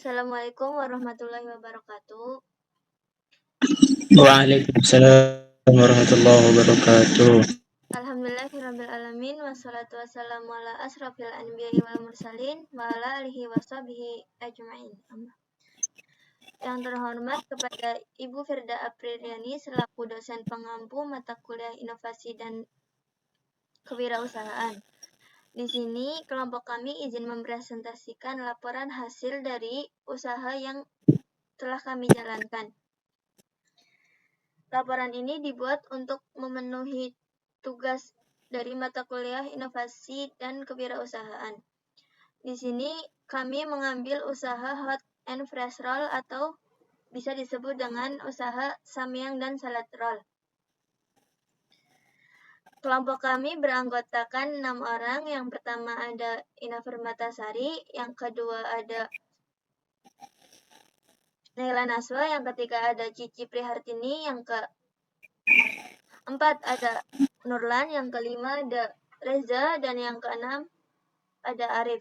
Assalamualaikum warahmatullahi wabarakatuh. Waalaikumsalam warahmatullahi wabarakatuh. Alhamdulillahirrabbilalamin. Wassalatu wassalamu ala asrafil anbiya'i wal mursalin wa ala alihi wa sahbihi ajma'in. Yang terhormat kepada Ibu Firda Apriliani selaku dosen pengampu mata kuliah inovasi dan kewirausahaan. Di sini kelompok kami izin mempresentasikan laporan hasil dari usaha yang telah kami jalankan. Laporan ini dibuat untuk memenuhi tugas dari mata kuliah inovasi dan kewirausahaan. Di sini kami mengambil usaha hot and fresh roll atau bisa disebut dengan usaha samyang dan salad roll. Kelompok kami beranggotakan 6 orang. Yang pertama ada Ina Permatasari, yang kedua ada Naila Naswa, yang ketiga ada Cici Prihartini, yang keempat ada Nurlan, yang kelima ada Reza, dan yang keenam ada Arif.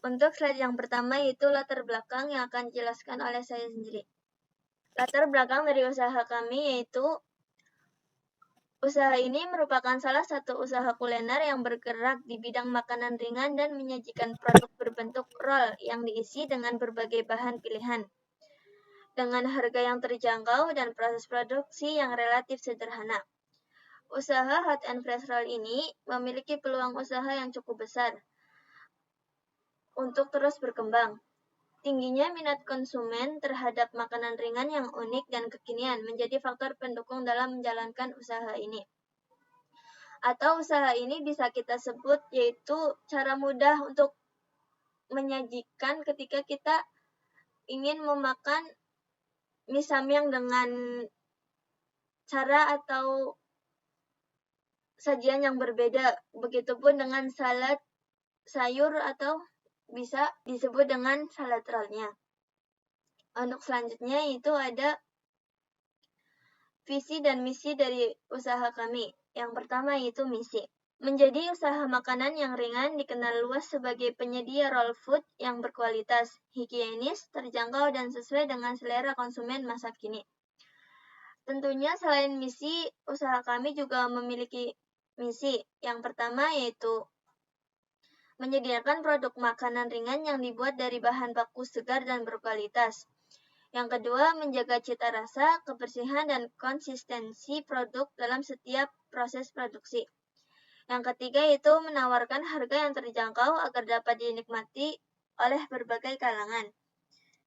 Untuk slide yang pertama yaitu latar belakang yang akan dijelaskan oleh saya sendiri. Latar belakang dari usaha kami yaitu usaha ini merupakan salah satu usaha kuliner yang bergerak di bidang makanan ringan dan menyajikan produk berbentuk roll yang diisi dengan berbagai bahan pilihan. Dengan harga yang terjangkau dan proses produksi yang relatif sederhana. Usaha hot and fresh roll ini memiliki peluang usaha yang cukup besar untuk terus berkembang. Tingginya minat konsumen terhadap makanan ringan yang unik dan kekinian menjadi faktor pendukung dalam menjalankan usaha ini. Atau usaha ini bisa kita sebut yaitu cara mudah untuk menyajikan ketika kita ingin memakan mie samyang dengan cara atau sajian yang berbeda. Begitupun dengan salad sayur atau bisa disebut dengan salad roll-nya. Untuk selanjutnya itu ada visi dan misi dari usaha kami. Yang pertama yaitu misi. Menjadi usaha makanan yang ringan dikenal luas sebagai penyedia roll food yang berkualitas, higienis, terjangkau, dan sesuai dengan selera konsumen masa kini. Tentunya selain misi, usaha kami juga memiliki misi. Yang pertama yaitu menyediakan produk makanan ringan yang dibuat dari bahan baku segar dan berkualitas. Yang kedua, menjaga cita rasa, kebersihan, dan konsistensi produk dalam setiap proses produksi. Yang ketiga yaitu menawarkan harga yang terjangkau agar dapat dinikmati oleh berbagai kalangan.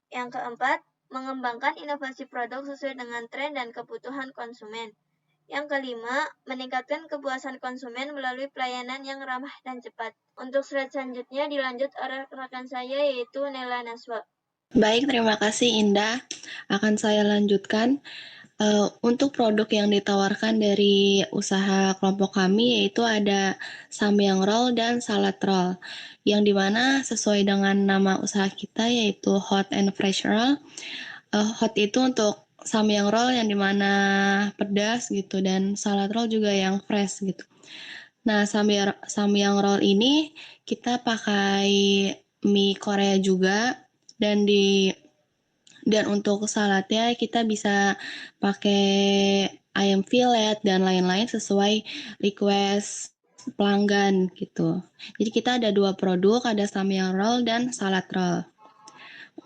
Yang keempat, mengembangkan inovasi produk sesuai dengan tren dan kebutuhan konsumen. Yang kelima, meningkatkan kepuasan konsumen melalui pelayanan yang ramah dan cepat. Untuk slide selanjutnya dilanjut oleh rekan saya yaitu Nela Naswa. Baik, terima kasih Indah. Akan saya lanjutkan. Untuk produk yang ditawarkan dari usaha kelompok kami yaitu ada samyang roll dan salad roll, yang dimana sesuai dengan nama usaha kita yaitu hot and fresh roll. Hot itu untuk samyang roll yang dimana pedas gitu, dan salad roll juga yang fresh gitu. Nah, samyang roll ini kita pakai mie Korea juga, dan untuk saladnya kita bisa pakai ayam fillet dan lain-lain sesuai request pelanggan gitu. Jadi kita ada 2 produk, ada samyang roll dan salad roll.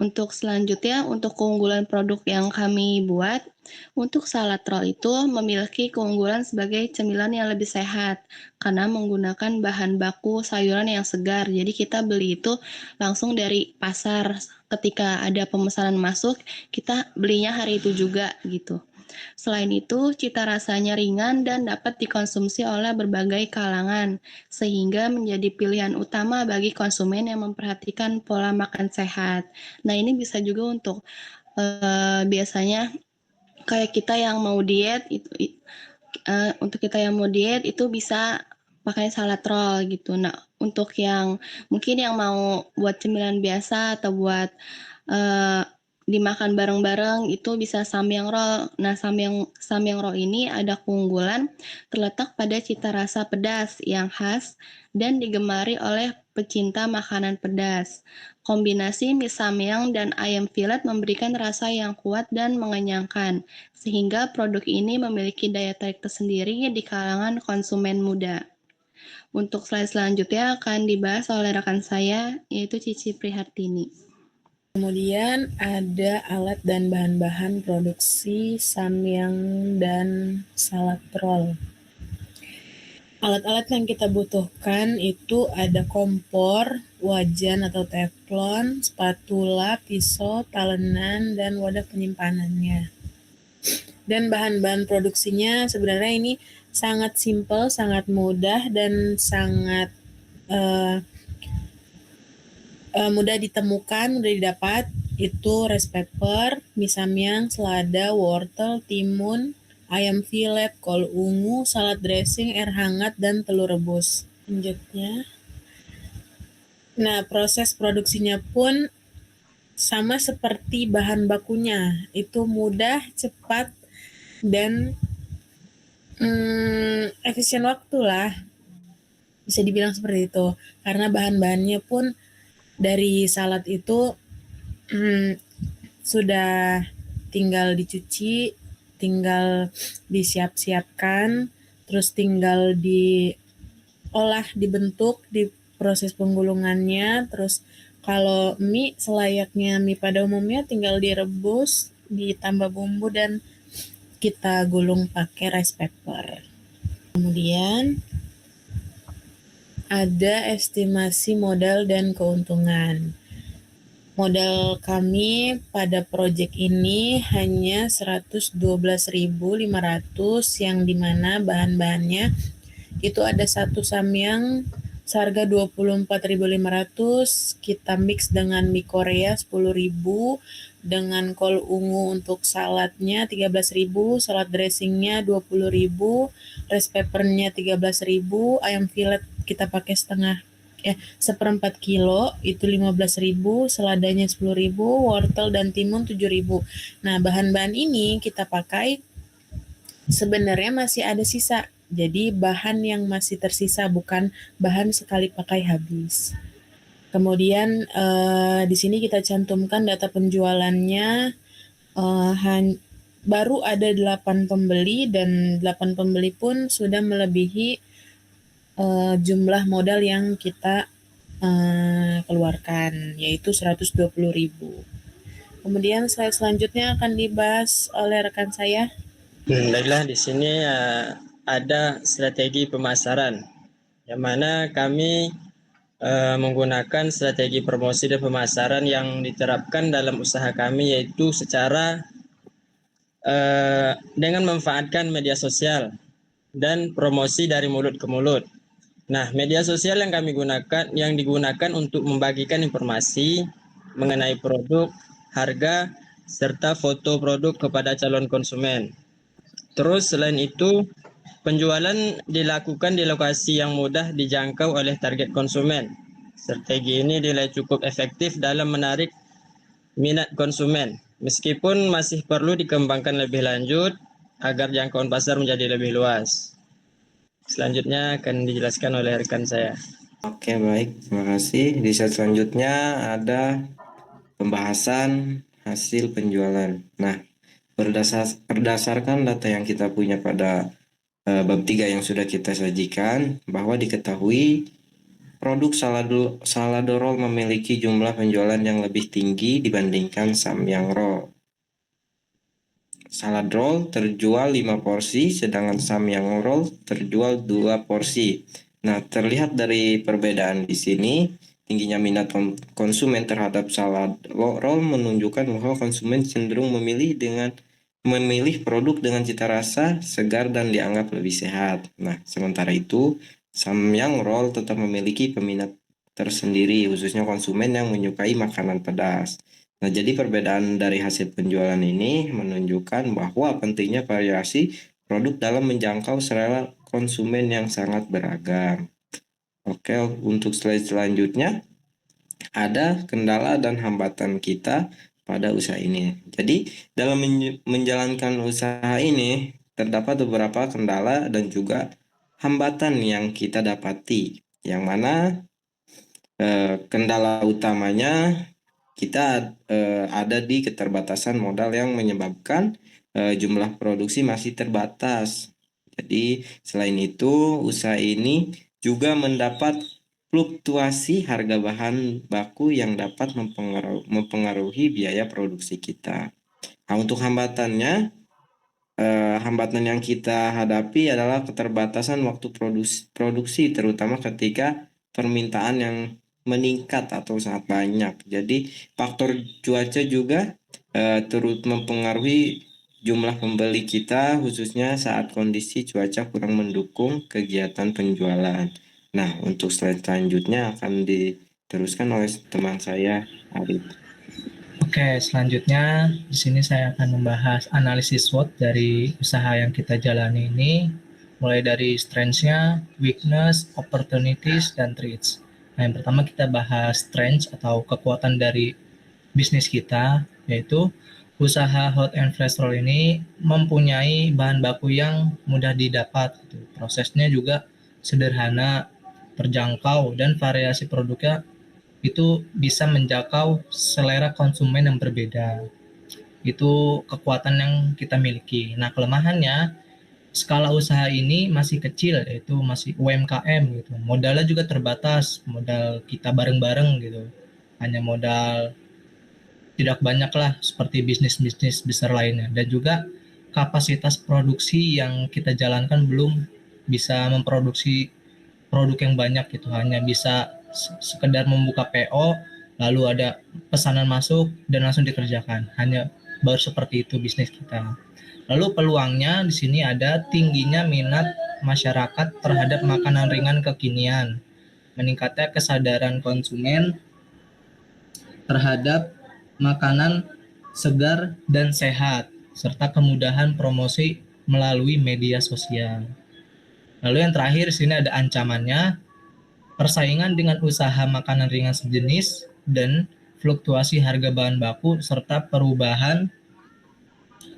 Untuk selanjutnya, untuk keunggulan produk yang kami buat, untuk salad roll itu memiliki keunggulan sebagai cemilan yang lebih sehat karena menggunakan bahan baku sayuran yang segar. Jadi kita beli itu langsung dari pasar. Ketika ada pemesanan masuk, kita belinya hari itu juga gitu. Selain itu, cita rasanya ringan dan dapat dikonsumsi oleh berbagai kalangan, sehingga menjadi pilihan utama bagi konsumen yang memperhatikan pola makan sehat. Nah, ini bisa juga untuk biasanya kayak kita yang mau diet untuk kita yang mau diet itu bisa pakai salad roll gitu. Nah, untuk yang mungkin yang mau buat cemilan biasa atau buat dimakan bareng-bareng itu bisa samyang roll. Nah, samyang roll ini ada keunggulan terletak pada cita rasa pedas yang khas dan digemari oleh pecinta makanan pedas. Kombinasi mie samyang dan ayam fillet memberikan rasa yang kuat dan mengenyangkan, sehingga produk ini memiliki daya tarik tersendiri di kalangan konsumen muda. Untuk slide selanjutnya akan dibahas oleh rekan saya, yaitu Cici Prihartini. Kemudian ada alat dan bahan-bahan produksi samyang dan salad roll. Alat-alat yang kita butuhkan itu ada kompor, wajan atau teflon, spatula, pisau, talenan, dan wadah penyimpanannya. Dan bahan-bahan produksinya sebenarnya ini sangat simpel, sangat mudah, dan sangat mudah ditemukan, mudah didapat. Itu rice paper, mie samyang, selada, wortel, timun, ayam fillet, kol ungu, salad dressing, air hangat, dan telur rebus. Selanjutnya, nah proses produksinya pun sama seperti bahan bakunya, itu mudah, cepat, dan efisien waktu lah, bisa dibilang seperti itu. Karena bahan-bahannya pun dari salad itu sudah tinggal dicuci, tinggal disiap-siapkan, terus tinggal diolah, dibentuk, di proses penggulungannya. Terus kalau mie selayaknya mie pada umumnya tinggal direbus, ditambah bumbu, dan kita gulung pakai rice paper. Kemudian ada estimasi modal dan keuntungan. Modal kami pada proyek ini hanya 112.500, yang dimana bahan-bahannya itu ada satu samyang seharga 24.500, kita mix dengan mie Korea 10.000, dengan kol ungu untuk saladnya 13.000, salad dressingnya 20.000, rice papernya 13.000, ayam fillet kita pakai seperempat kilo itu 15.000, seladanya 10.000, wortel dan timun 7.000. Nah, bahan-bahan ini kita pakai sebenarnya masih ada sisa. Jadi bahan yang masih tersisa, bukan bahan sekali pakai habis. Kemudian di sini kita cantumkan data penjualannya. Baru ada 8 pembeli, dan 8 pembeli pun sudah melebihi jumlah modal yang kita keluarkan, yaitu 120.000. Kemudian slide selanjutnya akan dibahas oleh rekan saya. Baiklah, di sini ada strategi pemasaran, yang mana kami menggunakan strategi promosi dan pemasaran yang diterapkan dalam usaha kami, yaitu secara dengan memanfaatkan media sosial dan promosi dari mulut ke mulut. Nah, media sosial yang kami gunakan, yang digunakan untuk membagikan informasi mengenai produk, harga, serta foto produk kepada calon konsumen. Terus selain itu, penjualan dilakukan di lokasi yang mudah dijangkau oleh target konsumen. Strategi ini dinilai cukup efektif dalam menarik minat konsumen, meskipun masih perlu dikembangkan lebih lanjut agar jangkauan pasar menjadi lebih luas. Selanjutnya akan dijelaskan oleh rekan saya. Oke, baik. Terima kasih. Di slide selanjutnya ada pembahasan hasil penjualan. Nah, berdasarkan data yang kita punya pada bab 3 yang sudah kita sajikan, bahwa diketahui produk salado roll memiliki jumlah penjualan yang lebih tinggi dibandingkan samyang roll. Salad roll terjual 5 porsi, sedangkan samyang roll terjual 2 porsi. Nah, terlihat dari perbedaan di sini, tingginya minat konsumen terhadap salad roll menunjukkan bahwa konsumen cenderung memilih produk dengan cita rasa segar dan dianggap lebih sehat. Nah, sementara itu, samyang roll tetap memiliki peminat tersendiri, khususnya konsumen yang menyukai makanan pedas. Nah, jadi perbedaan dari hasil penjualan ini menunjukkan bahwa pentingnya variasi produk dalam menjangkau selera konsumen yang sangat beragam. Oke, untuk slide selanjutnya ada kendala dan hambatan kita pada usaha ini. Jadi, dalam menjalankan usaha ini terdapat beberapa kendala dan juga hambatan yang kita dapati, yang mana Kendala utamanya kita ada di keterbatasan modal yang menyebabkan jumlah produksi masih terbatas. Jadi selain itu usaha ini juga mendapat fluktuasi harga bahan baku yang dapat mempengaruhi biaya produksi kita. Nah, untuk hambatan yang kita hadapi adalah keterbatasan waktu produksi terutama ketika permintaan yang meningkat atau sangat banyak. Jadi faktor cuaca juga turut mempengaruhi jumlah pembeli kita khususnya saat kondisi cuaca kurang mendukung kegiatan penjualan. Nah, untuk slide selanjutnya akan diteruskan oleh teman saya, Arif. Oke, selanjutnya di sini saya akan membahas analisis SWOT dari usaha yang kita jalani ini, mulai dari strengths-nya, weakness, opportunities, dan threats. Nah, yang pertama kita bahas strengths atau kekuatan dari bisnis kita, yaitu usaha hot and fresh roll ini mempunyai bahan baku yang mudah didapat. Prosesnya juga sederhana, terjangkau, dan variasi produknya itu bisa menjangkau selera konsumen yang berbeda. Itu kekuatan yang kita miliki. Nah, kelemahannya skala usaha ini masih kecil, yaitu masih UMKM gitu. Modalnya juga terbatas, modal kita bareng-bareng gitu. Hanya modal tidak banyak lah seperti bisnis-bisnis besar lainnya. Dan juga kapasitas produksi yang kita jalankan belum bisa memproduksi produk yang banyak gitu, hanya bisa sekedar membuka PO lalu ada pesanan masuk dan langsung dikerjakan, hanya baru seperti itu bisnis kita. Lalu peluangnya di sini ada tingginya minat masyarakat terhadap makanan ringan kekinian, meningkatnya kesadaran konsumen terhadap makanan segar dan sehat, serta kemudahan promosi melalui media sosial. Lalu yang terakhir di sini ada ancamannya, persaingan dengan usaha makanan ringan sejenis dan fluktuasi harga bahan baku serta perubahan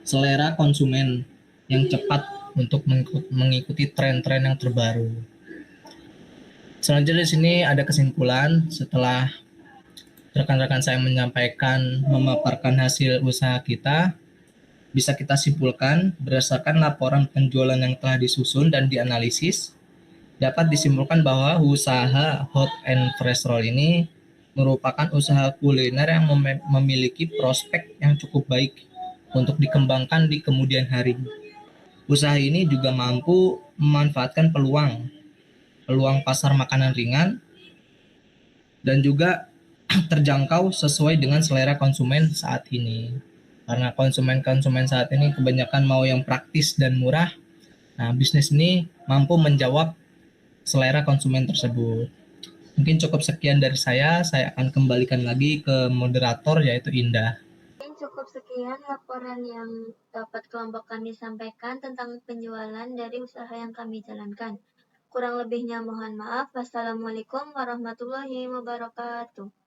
selera konsumen yang cepat untuk mengikuti tren-tren yang terbaru. Selanjutnya di sini ada kesimpulan setelah rekan-rekan saya menyampaikan memaparkan hasil usaha kita, bisa kita simpulkan berdasarkan laporan penjualan yang telah disusun dan dianalisis, dapat disimpulkan bahwa usaha hot and fresh roll ini merupakan usaha kuliner yang memiliki prospek yang cukup baik untuk dikembangkan di kemudian hari. Usaha ini juga mampu memanfaatkan peluang pasar makanan ringan dan juga terjangkau sesuai dengan selera konsumen saat ini. Karena konsumen saat ini kebanyakan mau yang praktis dan murah, nah bisnis ini mampu menjawab selera konsumen tersebut. Mungkin cukup sekian dari saya akan kembalikan lagi ke moderator yaitu Indah. Cukup sekian laporan yang dapat kelompok kami sampaikan tentang penjualan dari usaha yang kami jalankan. Kurang lebihnya mohon maaf. Wassalamualaikum warahmatullahi wabarakatuh.